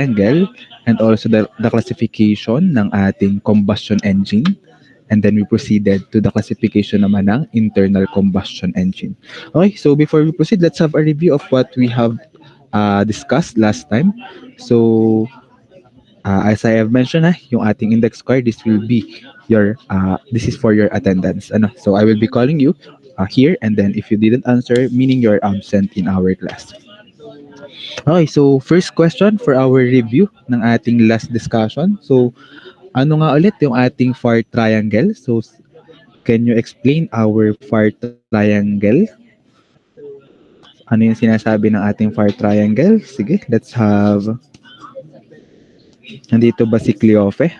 triangle and also the classification ng ating combustion engine. And then we proceeded to the classification naman ng internal combustion engine. Okay, so before we proceed, let's have a review of what we have discussed last time. So, as I have mentioned, yung ating index card, this is for your attendance. Ano? So, I will be calling you here, and then if you didn't answer, meaning you're absent in our class. Okay, so first question for our review ng ating last discussion. So, ano nga ulit yung ating FAR triangle? So, can you explain our FAR triangle? Ano yung sinasabi ng ating FAR triangle? Sige, let's have... Nandito ba si Cleofe?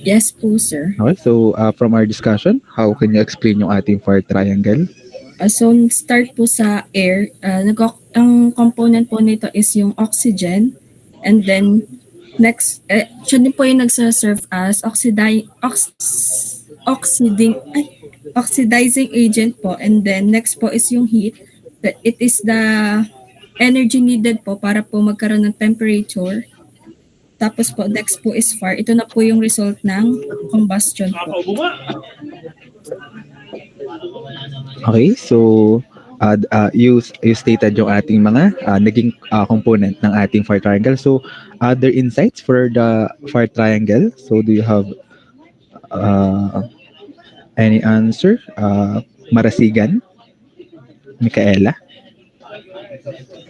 Yes po, sir. Okay, so from our discussion, how can you explain yung ating FAR triangle? So, start po sa air. Ang component po nito is yung oxygen. And then, next, siya din po yung nagsaserve as oxidizing agent po. And then, next po is yung heat. It is the energy needed po para po magkaroon ng temperature. Tapos po, next po is fire. Ito na po yung result ng combustion po. Okay, so you stated yung ating mga naging component ng ating FAR triangle. So, other insights for the FAR triangle? So, do you have any answer? Marasigan? Micaela?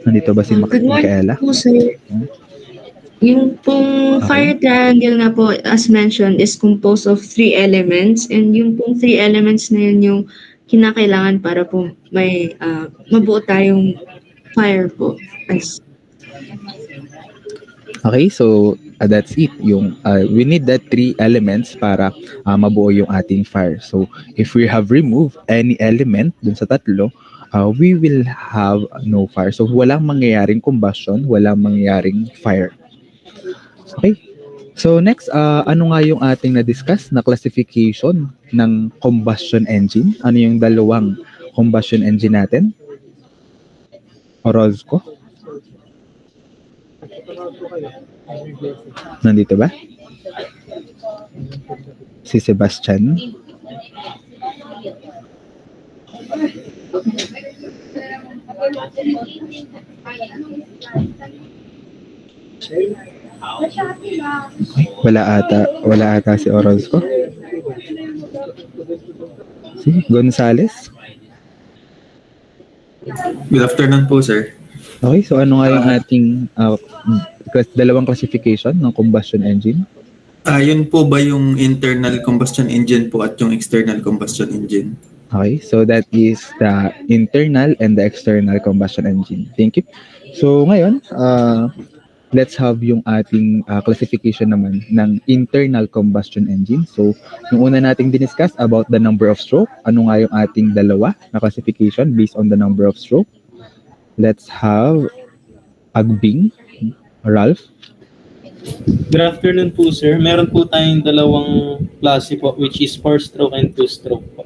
Nandito ba si Good morning Micaela? po, sir. Yung pong fire triangle nga po, as mentioned, is composed of 3 elements. And yung pong 3 elements na yun yung kinakailangan para po may mabuo tayong fire po. Okay, so that's it. Yung we need that 3 elements para mabuo yung ating fire. So if we have removed any element dun sa tatlo, we will have no fire. So walang mangyayaring combustion, walang mangyayaring fire. Okay. So next, ano nga yung ating na-discuss na classification ng combustion engine? Ano yung dalawang combustion engine natin? Orozco? Nandito ba? Si Sebastian? Wala ata si Orozco. Si Gonzales? Good afternoon po, sir. Okay, so ano nga yung ating dalawang classification ng combustion engine? Yun po ba yung internal combustion engine po at yung external combustion engine? Okay, so that is the internal and the external combustion engine. Thank you. So ngayon, let's have yung ating classification naman ng internal combustion engine. So, yung una nating diniscuss about the number of stroke. Ano nga yung ating dalawa na classification based on the number of stroke? Let's have Agbing, Ralph. Good afternoon po, sir. Meron po tayong dalawang klase po, which is 4-stroke and 2-stroke po.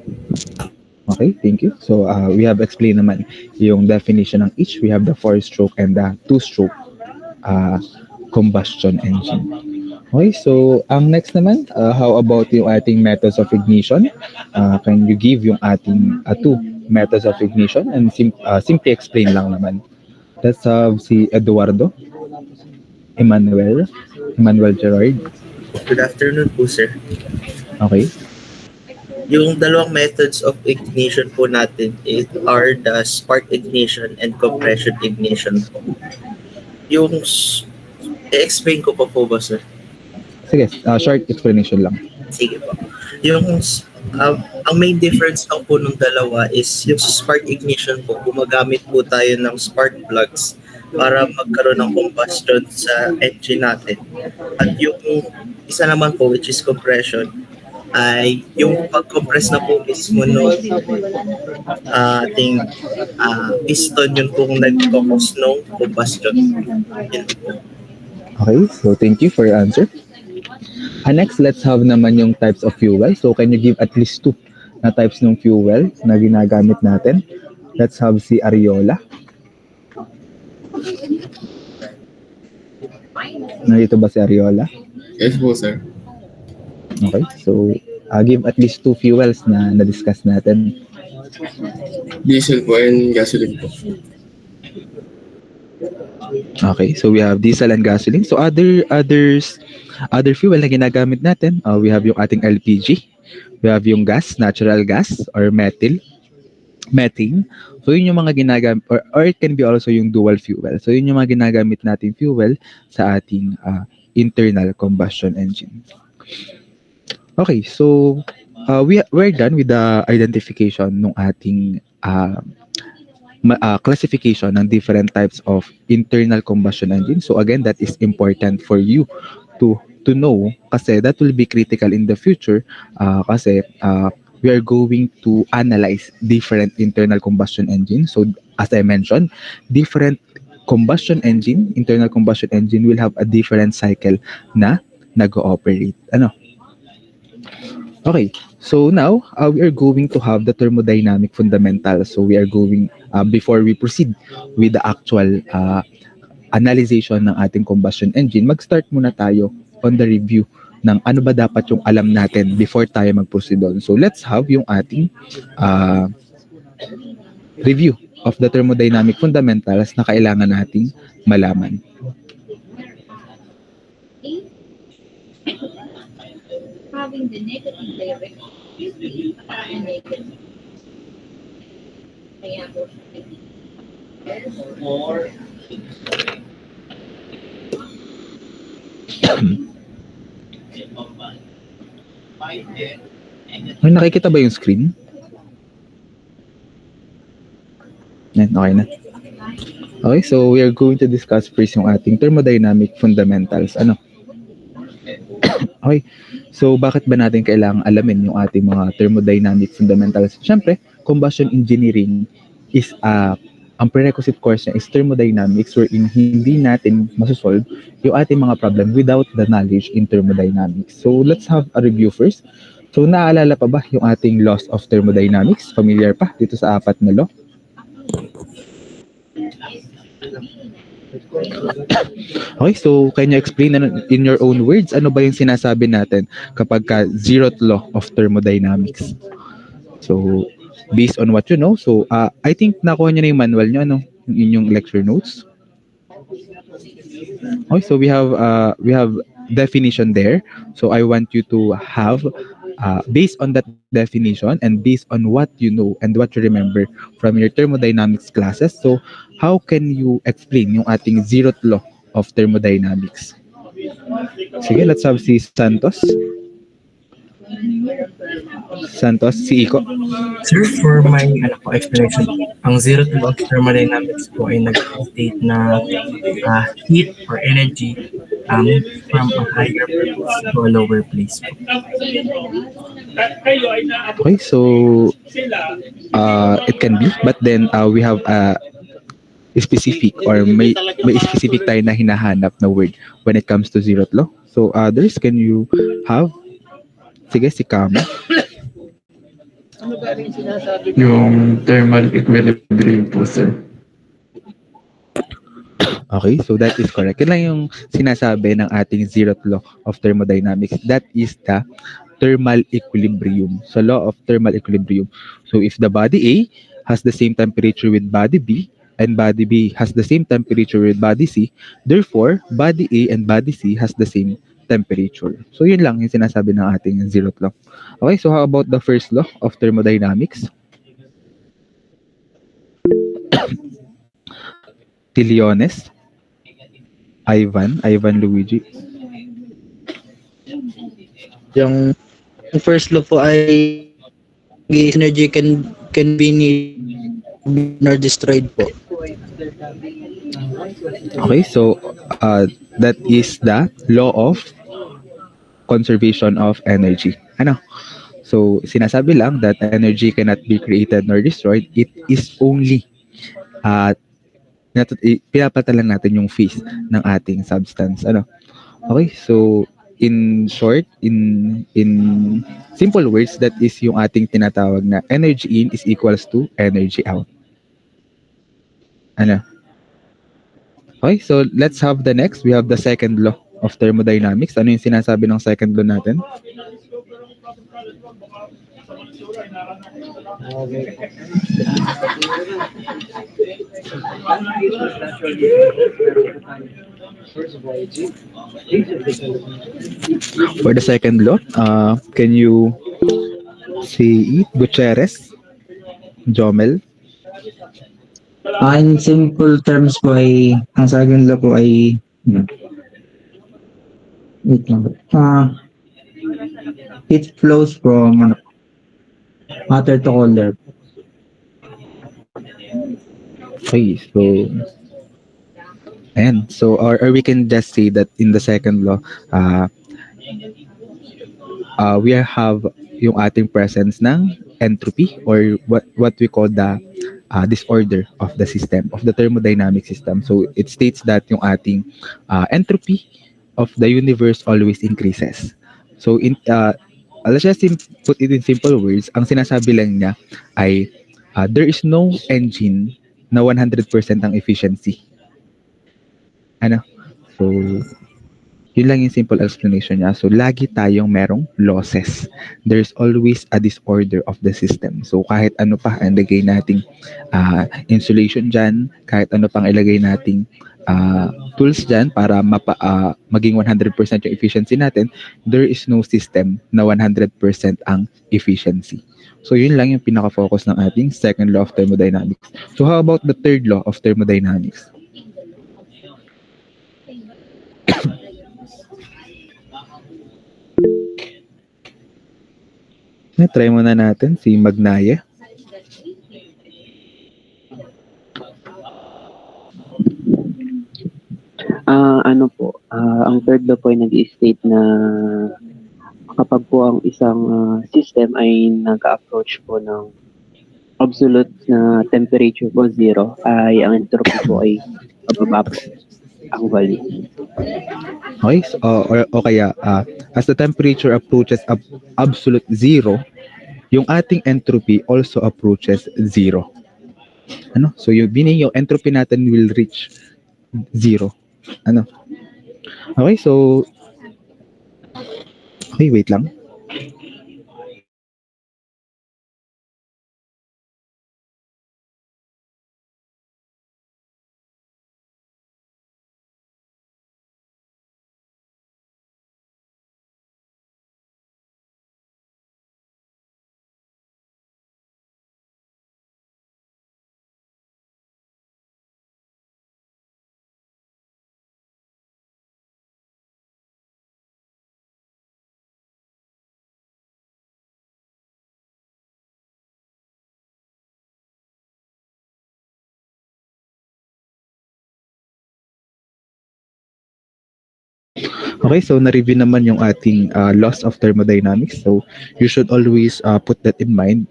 Okay, thank you. So, we have explained naman yung definition ng each. We have the 4-stroke and the 2-stroke combustion engine. Okay, so ang next naman, how about yung ating methods of ignition? Can you give yung ating 2 methods of ignition and simply explain lang naman. Let's have si Eduardo, Emmanuel Gerard. Good afternoon po, sir. Okay. Yung dalawang methods of ignition po natin are the spark ignition and compression ignition po. Yung i-explain ko pa po ba, sir? Sige, short explanation lang. Sige po. Yung ang main difference lang po ng dalawa is yung sa spark ignition po, gumagamit po tayo ng spark plugs para magkaroon ng combustion sa engine natin. At yung isa naman po, which is compression, ay yung pag-compress na po mismo no ating piston, yun po kung nag-cause ng combustion. Okay, so thank you for your answer. Next, let's have naman yung types of fuel. So can you give at least 2 na types ng fuel na ginagamit natin? Let's have si Ariola. Nandito ba si Ariola? Yes po, sir. Okay, so give at least 2 fuels na na-discuss natin. Diesel po and gasoline po. Okay, so we have diesel and gasoline. So other fuel na ginagamit natin, we have yung ating LPG, we have yung gas, natural gas or methane. So yun yung mga ginagamit, or it can be also yung dual fuel. So yun yung mga ginagamit nating fuel sa ating internal combustion engine. Okay, so we're done with the identification ng ating classification ng different types of internal combustion engine. So again, that is important for you to know kasi that will be critical in the future kasi we are going to analyze different internal combustion engines. So as I mentioned, different internal combustion engine will have a different cycle na nag-ooperate. Okay, so now we are going to have the thermodynamic fundamentals. So we are going, before we proceed with the actual analyzation ng ating combustion engine, mag-start muna tayo on the review ng ano ba dapat yung alam natin before tayo mag-proceed on. So let's have yung ating review of the thermodynamic fundamentals na kailangan nating malaman. Having the negative direct and negative. Kaya po more May nakikita ba yung screen? Yan, okay na. Okay, so we are going to discuss first yung ating thermodynamic fundamentals. Okay, so bakit ba natin kailangang alamin yung ating mga thermodynamic fundamentals? Siyempre, combustion engineering is ang prerequisite course niya is thermodynamics wherein hindi natin masosolve yung ating mga problem without the knowledge in thermodynamics. So let's have a review first. So naalala pa ba yung ating laws of thermodynamics? Familiar pa dito sa 4 na law? Okay, so can you explain in your own words, ano ba yung sinasabi natin kapag zeroth law of thermodynamics? So, based on what you know, so I think nakuha nyo na yung manual nyo, yung inyong lecture notes. Okay, so we have definition there. So I want you to have, based on that definition and based on what you know and what you remember from your thermodynamics classes, so how can you explain yung ating zeroth law of thermodynamics? Sige, let's have si Santos. Si Iko. Sir, for my explanation, ang zeroth law of thermodynamics po ay nag-state na heat or energy from a higher place to a lower place. Okay, so it can be, but then we have specific or may specific tayo na hinahanap na word when it comes to zeroth law. So others, can you have? Sige, si Kama. Yung thermal equilibrium po, sir. Okay, so that is correct. Yan lang yung sinasabi ng ating zeroth law of thermodynamics. That is the thermal equilibrium. So law of thermal equilibrium. So if the body A has the same temperature with body B and body B has the same temperature with body C, therefore body A and body C has the same temperature. So yun lang yung sinasabi ng ating zeroth law. Okay, so how about the first law of thermodynamics? Tiliones, Ivan Luigi. Yung first law po ay energy can be needed or destroyed po. Okay, so that is the law of conservation of energy. So sinasabi lang that energy cannot be created nor destroyed. It is only pinapalitan lang natin yung phase ng ating substance. Okay, so in short, in simple words, that is yung ating tinatawag na energy in is equals to energy out. Okay, so let's have the next. We have the second law of thermodynamics. Ano yung sinasabi ng second law natin? For the second law, can you say it? Gutierrez? Jomel? In simple terms po ay, ang second law po ay, wait lang. It flows from matter to color. Okay, so ayan. So or we can just say that in the second law, we have yung ating presence ng entropy or what we call the disorder of the system, of the thermodynamic system. So it states that yung ating entropy of the universe always increases. So let's just put it in simple words. Ang sinasabi lang niya ay there is no engine na 100% ang efficiency. Ano? So yun lang yung simple explanation niya. So lagi tayong merong losses. There's always a disorder of the system. So kahit ano pa ang ilagay nating insulation dyan, kahit ano pang ilagay nating tools dyan para maging 100% yung efficiency natin, there is no system na 100% ang efficiency. So yun lang yung pinaka-focus ng ating second law of thermodynamics. So how about the third law of thermodynamics? Try muna natin si Magnaye. Ang third law po ay nag-state na kapag po ang isang system ay nag-approach po ng absolute na temperature po zero, ay ang entropy po ay bababa po ang value. Okay, so, o kaya as the temperature approaches absolute zero, yung ating entropy also approaches zero. Ano? So yung entropy natin will reach zero. Ano? Okay, so okay, wait lang. Okay, so na-review naman yung ating laws of thermodynamics. So you should always put that in mind,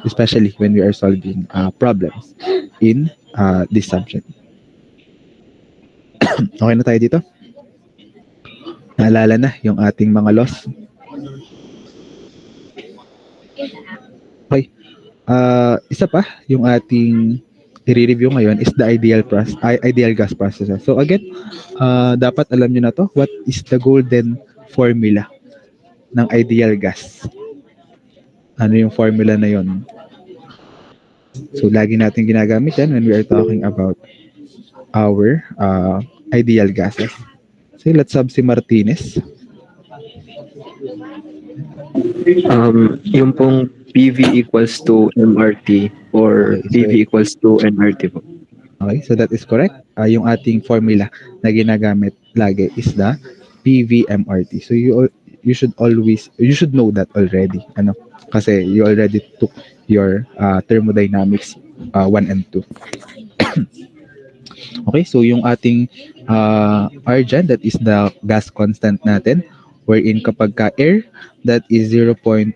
especially when we are solving problems in this subject. Okay na tayo dito? Naalala na yung ating mga laws? Okay. Isa pa, yung ating i-review ngayon is the ideal gas process. So again, dapat alam nyo na to, what is the golden formula ng ideal gas? Ano yung formula na yon? So lagi natin ginagamit yan when we are talking about our ideal gases. So let's have si Martinez. Yung pong PV equals to MRT or PV equals to NRT po. Okay, so that is correct. Yung ating formula na ginagamit lagi is the PV-MRT. So you should know that already. Ano? Kasi you already took your thermodynamics 1 and 2. Okay, so yung ating R dyan, that is the gas constant natin, wherein kapag ka air, that is 0.287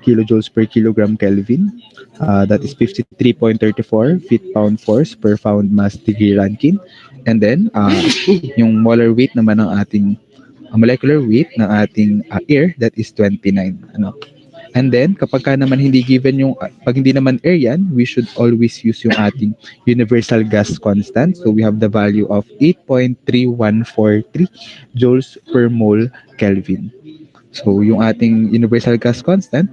kilojoules per kilogram Kelvin. That is 53.34 feet-pound force per pound mass degree Rankine. And then, yung molar weight naman ng ating molecular weight ng ating air, that is 29. Ano? And then, kapag ka naman hindi given yung, pag hindi naman air yan, we should always use yung ating universal gas constant. So, we have the value of 8.3143 joules per mole Kelvin. So, yung ating universal gas constant,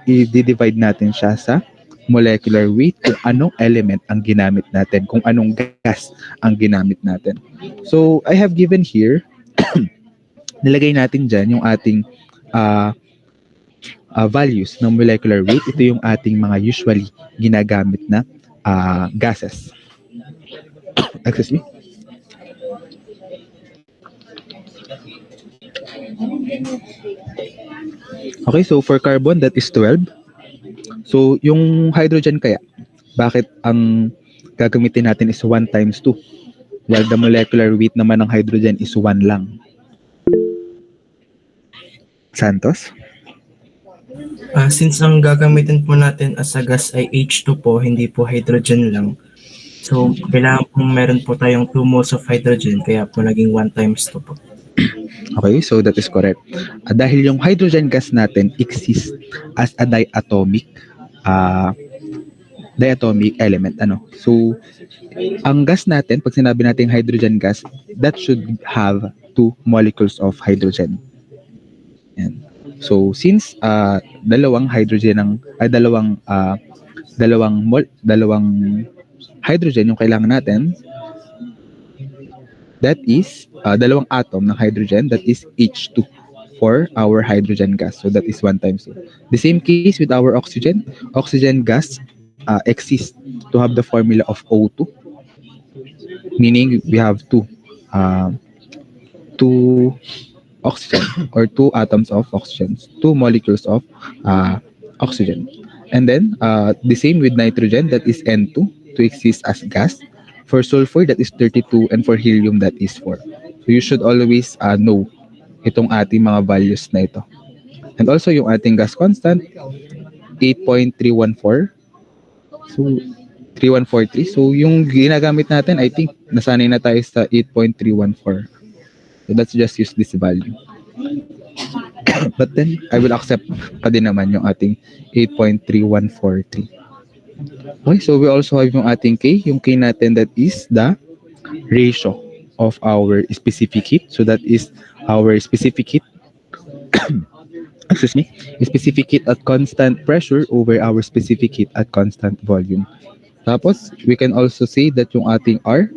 i-divide natin siya sa molecular weight kung anong element ang ginamit natin, kung anong gas ang ginamit natin. So, I have given here, nilagay natin dyan yung ating values ng molecular weight. Ito yung ating mga usually ginagamit na gases. Excuse me. Okay, so for carbon, that is 12. So, yung hydrogen kaya, bakit ang gagamitin natin is 1 times 2? While the molecular weight naman ng hydrogen is 1 lang. Santos? Since ang gagamitin po natin as a gas ay H2 po, hindi po hydrogen lang. So, kailangan po meron po tayong 2 moles of hydrogen, kaya po naging 1 times 2 po. Okay, so that is correct. Dahil yung hydrogen gas natin exists as a diatomic element. So, ang gas natin, pag sinabi natin hydrogen gas, that should have 2 molecules of hydrogen. Yan. So, since dalawang hydrogen dalawang hydrogen yung kailangan natin, that is dalawang atom ng hydrogen, that is H2 for our hydrogen gas. So that is 1 times 2. The same case with our oxygen. Oxygen gas exists to have the formula of O2, meaning we have two oxygen or 2 atoms of oxygen, 2 molecules of oxygen. And then the same with nitrogen, that is N2 to exist as gas. For sulfur, that is 32, and for helium, that is 4. So you should always know itong ating mga values na ito. And also yung ating gas constant, 8.314. So 3143. So yung ginagamit natin, I think nasanay na tayo sa 8.314. So let's just use this value. But then I will accept pa din naman yung ating 8.3143. Okay, so we also have yung ating K. Yung K natin, that is the ratio of our specific heat. So that is our specific heat excuse me, specific heat at constant pressure over our specific heat at constant volume. Tapos, we can also say that yung ating R,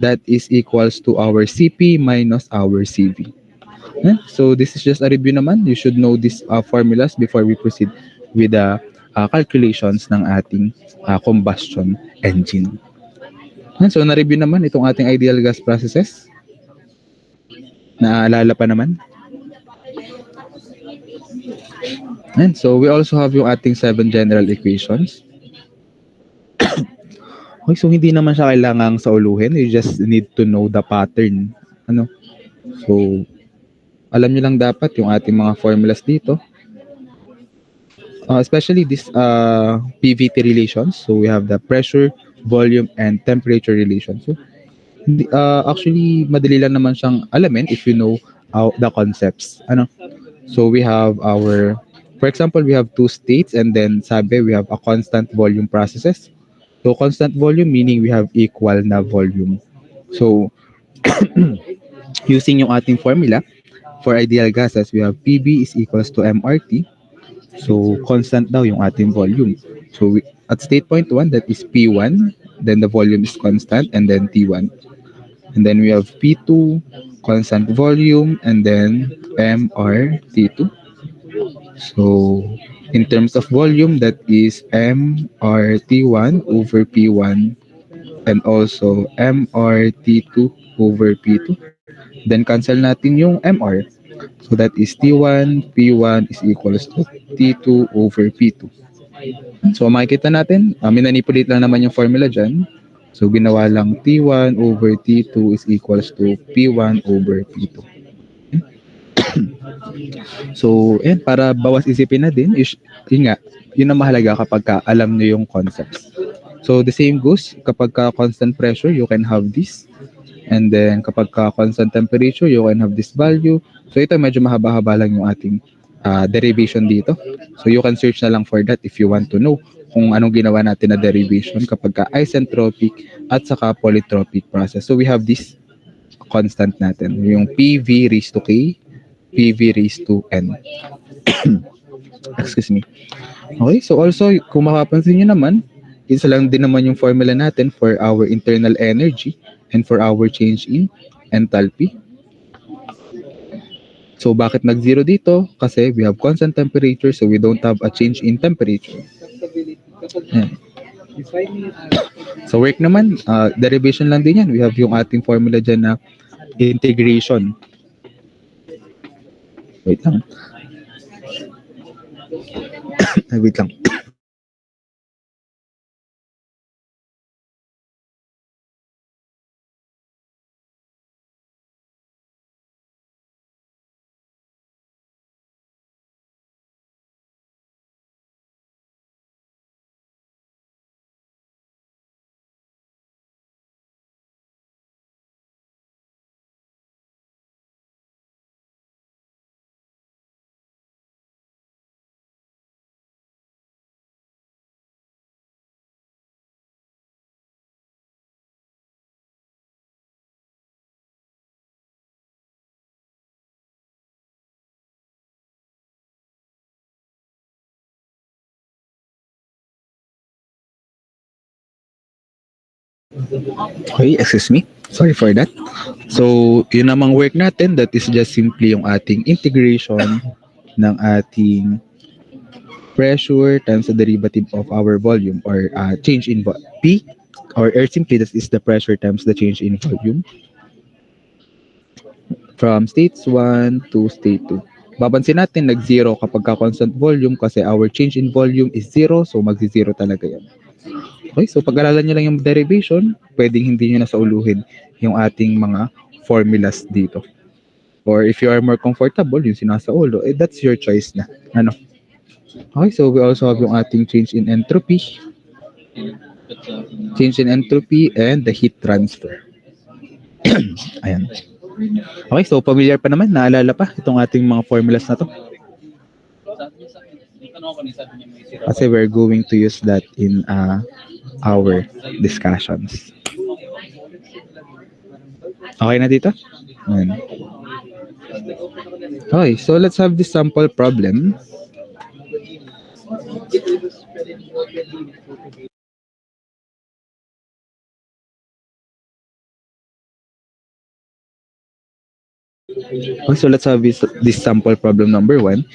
that is equals to our CP minus our CV. So this is just a review naman. You should know these formulas before we proceed with the calculations ng ating combustion engine. So na-review naman itong ating ideal gas processes. Naalala pa naman. And so we also have yung ating 7 general equations. Okay, so hindi naman siya kailangang sauluhin. You just need to know the pattern. So alam niyo lang dapat yung ating mga formulas dito. Especially this PVT relations. So we have the pressure, volume, and temperature relations. So actually, madali lang naman siyang alamin if you know the concepts. So we have for example, we have 2 states, and then sabi we have a constant volume processes. So constant volume meaning we have equal na volume. So using yung ating formula for ideal gases, we have PB is equals to MRT. So, constant daw yung ating volume. So, at state point 1, that is P1. Then, the volume is constant. And then, T1. And then, we have P2, constant volume. And then, MRT2. So, in terms of volume, that is MRT1 over P1. And also, MRT2 over P2. Then, cancel natin yung MR. So that is T1, P1 is equals to T2 over P2. So makikita natin, minanipulate lang naman yung formula dyan. So ginawa lang T1 over T2 is equals to P1 over P2. So para bawas isipin na din, yun ang mahalaga kapag alam nyo yung concepts. So the same goes, kapag constant pressure, you can have this. And then kapag constant temperature, you can have this value. So ito medyo mahaba-haba lang yung ating derivation dito. So you can search na lang for that if you want to know kung anong ginawa natin na derivation kapag isentropic at saka polytropic process. So we have this constant natin, yung PV raised to K, PV raised to N. Excuse me. Okay, so also kung makapansin nyo naman, isa lang din naman yung formula natin for our internal energy and for our change in enthalpy. So bakit nag-zero dito? Kasi we have constant temperature, so we don't have a change in temperature. Ayan. So work naman, derivation lang din yan. We have yung ating formula dyan na integration. Wait lang. Wait lang. Okay, excuse me. Sorry for that. So, yun namang work natin, that is just simply yung ating integration ng ating pressure times the derivative of our volume or change in P, or simply that is the pressure times the change in volume from states 1 to state 2. Babansin natin, nag-zero kapag constant volume kasi our change in volume is 0, so magzi-zero talaga yan. Okay, so pag-aralan nyo lang yung derivation, pwedeng hindi nyo nasauluhin yung ating mga formulas dito. Or if you are more comfortable, yung sinasaulo, that's your choice na. Ano? Okay, so we also have yung ating change in entropy. Change in entropy and the heat transfer. Ayan. Okay, so familiar pa naman, naalala pa itong ating mga formulas na to. Kasi we're going to use that in our discussions. Okay na dito? Ayan. Okay, so let's have this sample problem. Okay, so let's have this sample problem number 1.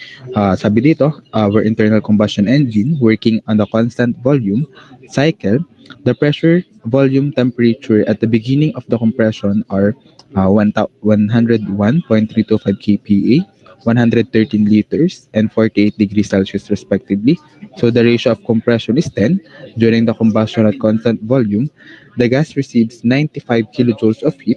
Sabi dito, our internal combustion engine working on the constant volume cycle, the pressure, volume, temperature at the beginning of the compression are 101.325 kPa, 113 liters, and 48 degrees Celsius respectively. So the ratio of compression is 10. During the combustion at constant volume, the gas receives 95 kilojoules of heat.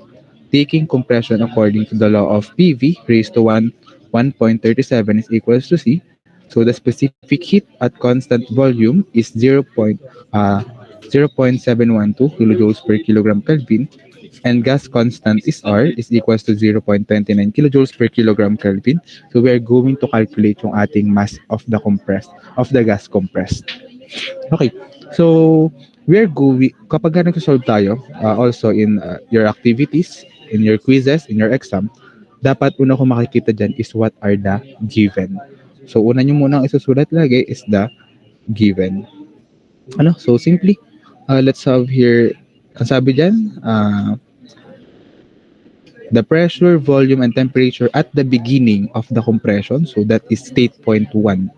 Taking compression according to the law of PV raised to 1.37 is equals to C. So the specific heat at constant volume is 0.712 kilojoules per kilogram Kelvin, and gas constant is R is equals to 0.29 kilojoules per kilogram Kelvin. So we are going to calculate yung ating mass of the gas compressed. Okay, so we are going, kapag nagsosolve tayo, also in your activities, in your quizzes, in your exam, dapat una kong makikita dyan is what are the given. So una nyo munang isusulat lagi is the given. So simply, let's have here, ang sabi dyan, the pressure, volume, and temperature at the beginning of the compression. So that is state point 1,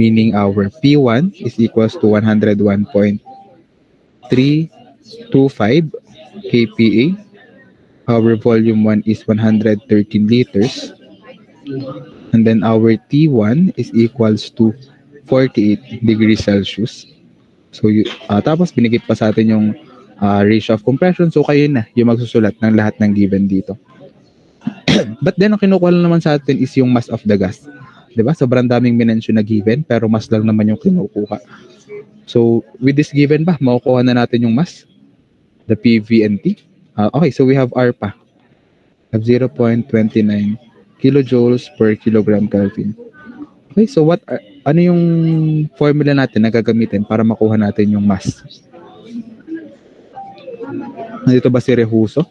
meaning our P1 is equals to 101.325 kPa. Our volume 1 is 113 liters. And then our T1 is equals to 48 degrees Celsius. So, tapos binigay pa sa atin yung ratio of compression. So, kayo na yung magsusulat ng lahat ng given dito. But then, ang kinukuha lang naman sa atin is yung mass of the gas. Diba? Sobrang daming minention na given, pero mass lang naman yung kinukuha. So, with this given ba, makukuha na natin yung mass? The PV and T? Okay, so we have R pa. We have 0.29 kilojoules per kilogram Kelvin. Okay, so ano yung formula natin na gagamitin para makuha natin yung mass? Nandito ba si Rehuso?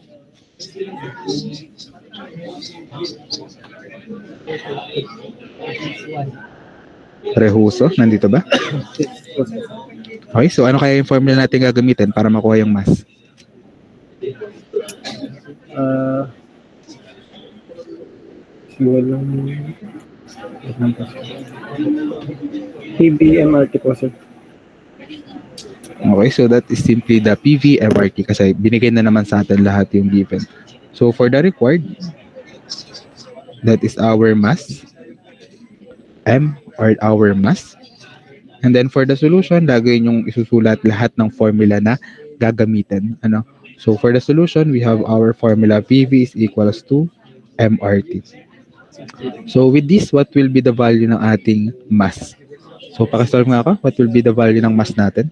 Rehuso, nandito ba? Okay, so ano kaya yung formula natin gagamitin para makuha yung mass? PBMRT po, sir. Okay, so that is simply the PV MRT kasi binigay na naman sa atin lahat yung given. So for the required, that is our mass, M or our mass. And then for the solution, lagay yung isusulat lahat ng formula na gagamitin. Ano? So for the solution, we have our formula PV is equals to MRT. So with this, what will be the value ng ating mass? So pakisolve nga ako, what will be the value ng mass natin?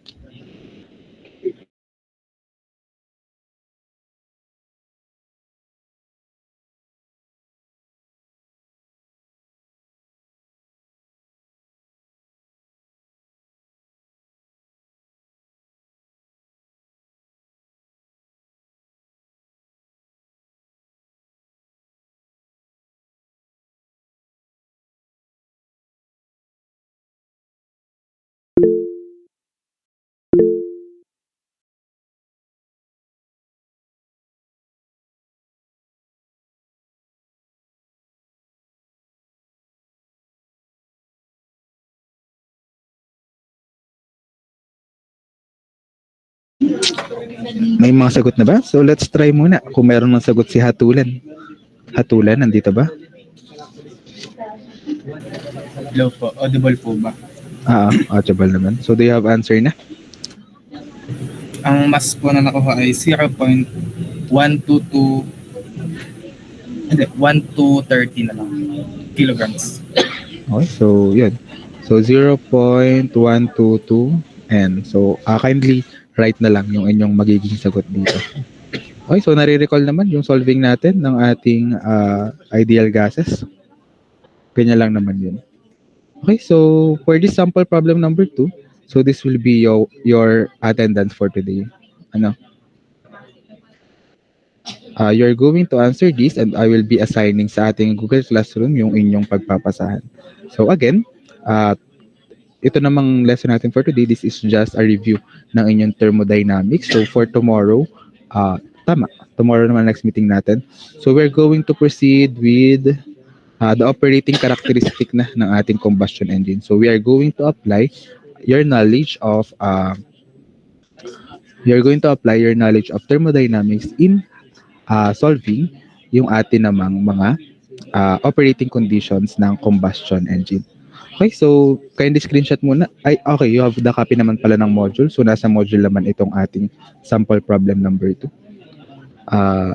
May mga sagot na ba? So let's try muna kung meron ng sagot si Hatulan. Hatulan, nandito ba? Hello po, audible po ba? Audible naman. So do you have answer na? Ang mass po na nakuha ay 0.122 hindi, 1 to 30 na lang kilograms. Okay, so yun. So 0.122 N. So kindly write na lang yung inyong magiging sagot dito. Okay, so nare-recall naman yung solving natin ng ating ideal gases. Ganyan lang naman yun. Okay, so for this sample problem number 2, so this will be your attendance for today. Ano? You're going to answer this and I will be assigning sa ating Google Classroom yung inyong pagpapasahan. So again, ito namang lesson natin for today, this is just a review ng inyong thermodynamics. So for tomorrow, tomorrow naman next meeting natin. So we're going to proceed with the operating characteristic na ng ating combustion engine. So we are going to apply your knowledge of thermodynamics in solving yung atin namang mga operating conditions ng combustion engine. Okay, so kindly screenshot muna. Okay, you have the copy naman pala ng module. So nasa module naman itong ating sample problem number 2.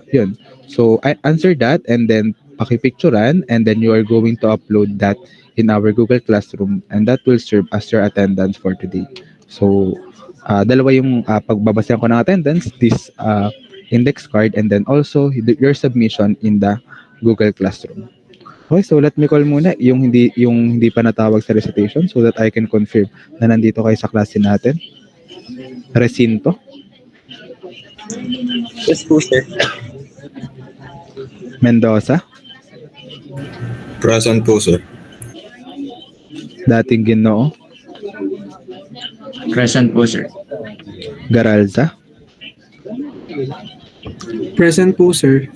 Yun. So I answer that and then pakipicturan and then you are going to upload that in our Google Classroom and that will serve as your attendance for today. So dalawa yung pagbabasehan ko ng attendance, this index card and then also your submission in the Google Classroom. Okay, so let me call muna yung hindi pa natawag sa recitation so that I can confirm na nandito kayo sa klase natin. Recinto. Yes po, sir. Mendoza. Present po, sir. Dating Ginoo. Present po, sir. Garalza. Present po, sir.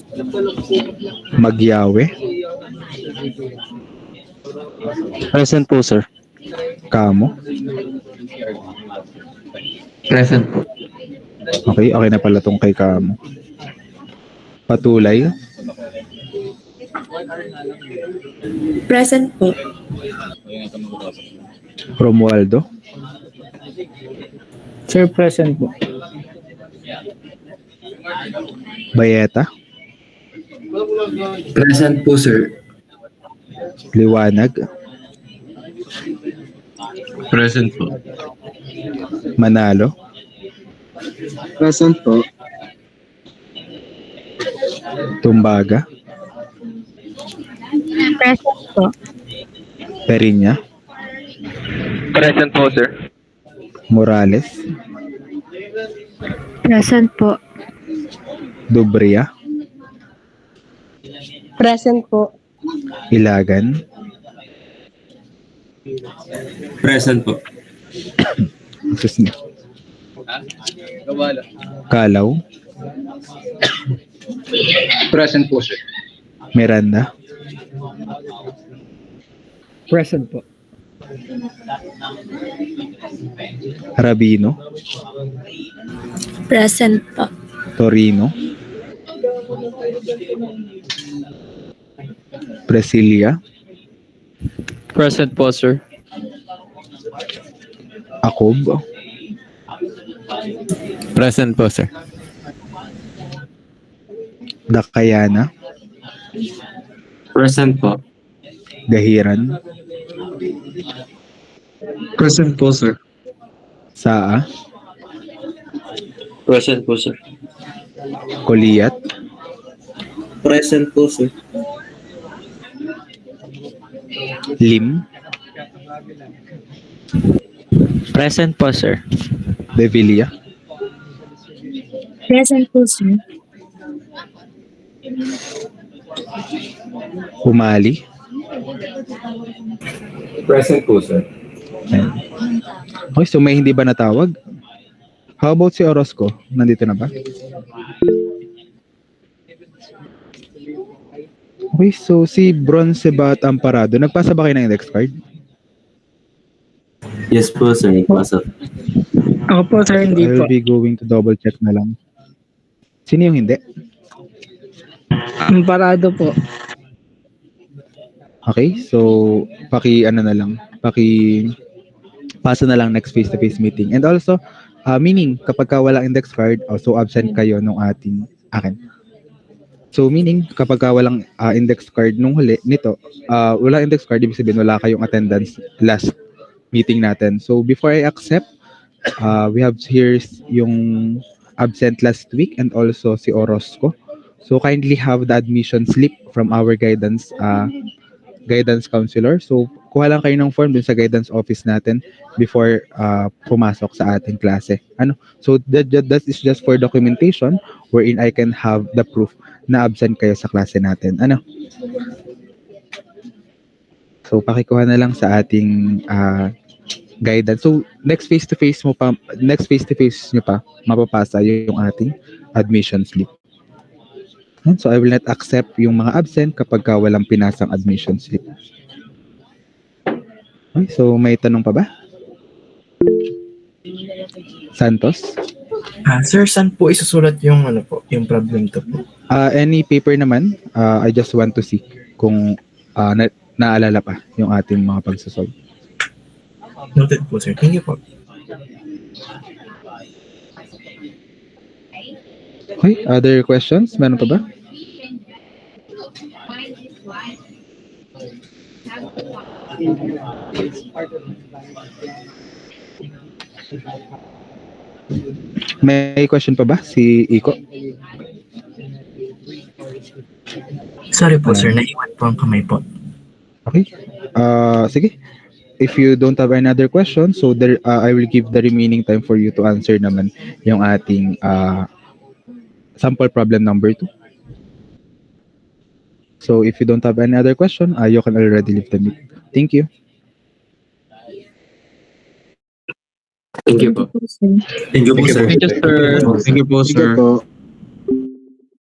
Magyawe. Present po, sir. Kamo. Present po. Okay na pala tong kay Kamo. Patulay. Present po. Romualdo. Sir, present po. Bayeta. Present po, sir. Liwanag. Present po. Manalo. Present po. Tumbaga. Present po. Perinya. Present po, sir. Morales, Present po. Dobria, Present po. Ilagan, Present po. Susni, Kalaw, Present po, sir. Miranda, Present po. Rabino, Present po. Torino, Presilia, Present po, sir. Akob, Present po, sir. Dakayana, Present po. Gahiran, Present po, sir. Saa, Present po, sir. Koliyat, Present po, sir. Lim, Present po, sir. Devilla, Present po, sir. Humali, Present po, sir. Ayan. Okay, so may hindi ba natawag? How about si Orozco? Nandito na ba? Okay, so si Bronze Bat Amparado, nagpasa ba kayo ng index card? Yes po, sir. Pasok. Ako po, sir, hindi I po. will be going to double check na lang. Sino yung hindi? Ang parado po. Okay, so paki ano na lang, paki pasa na lang next face-to-face meeting. And also, meaning kapag ka walang index card, also absent kayo nung ating akin. So meaning kapag ka walang index card nung huli nito, walang index card, ibig sabihin wala kayong attendance last meeting natin. So before I accept, we have here yung absent last week and also si Orozco. So kindly have the admission slip from our guidance counselor. So kuha lang kayo ng form dun sa guidance office natin before pumasok sa ating klase. So that is just for documentation wherein I can have the proof na absent kayo sa klase natin. So pakikuha na lang sa ating guidance. So next face-to-face nyo pa, mapapasa yung ating admission slip. So I will not accept yung mga absent kapag ka walang pinasang admission slip. Okay, so may tanong pa ba? Santos? Sir, saan po isusulat yung yung problem to po? Any paper naman, I just want to see kung naalala pa yung ating mga pagsasolve. Noted po, sir. Thank you po. Okay, other questions? Meron pa ba? May question pa ba si Iko? Sorry po, sir. Naiwan po ang kamay po. Okay. Sige. If you don't have any other questions, so there, I will give the remaining time for you to answer naman yung ating sample problem number 2. So if you don't have any other question, you can already leave the meeting. Thank you. Thank you po. Thank you po, sir. Thank you, sir. Thank you po, sir.